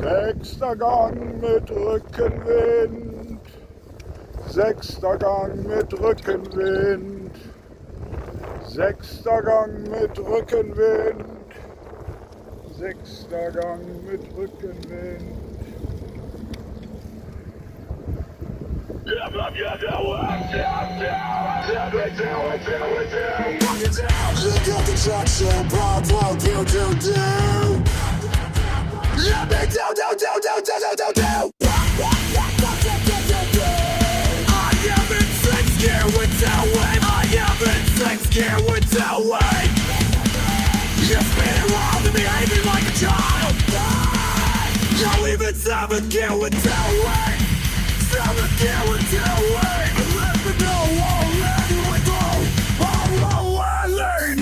Sechster Gang mit Rückenwind, sechster Gang mit Rückenwind, sechster Gang mit Rückenwind, sechster Gang mit Rückenwind. Seven gear with tailwind. Seven gear with tailwind. Let me know all let me go. All I learn.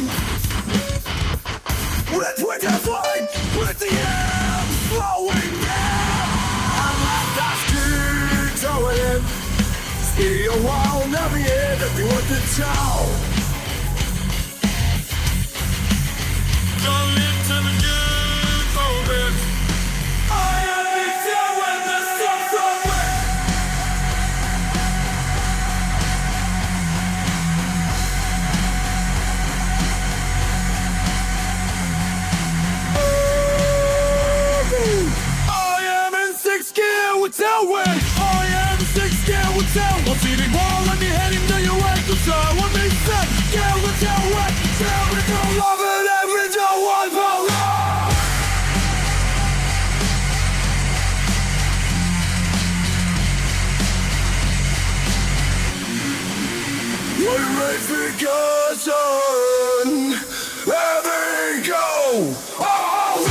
With the flight, with the air flowing now. I'm like that ski towing. Ski a while, never yet. If you want the town. Don't live to the good moment. Tailwind, I am a six gear with tailwind. I'm feeding wall and you're heading to your ankle. So what makes sense? Gear with tailwind. Tailwind, don't love it, every no one for love. Purification, let me go. Oh!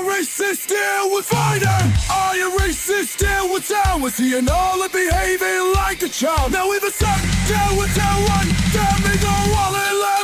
Resisting with fighter. Are you resisting with town? Was he and all and behaving like a child? Now we've a son, down with town one. Damn me, go all in love.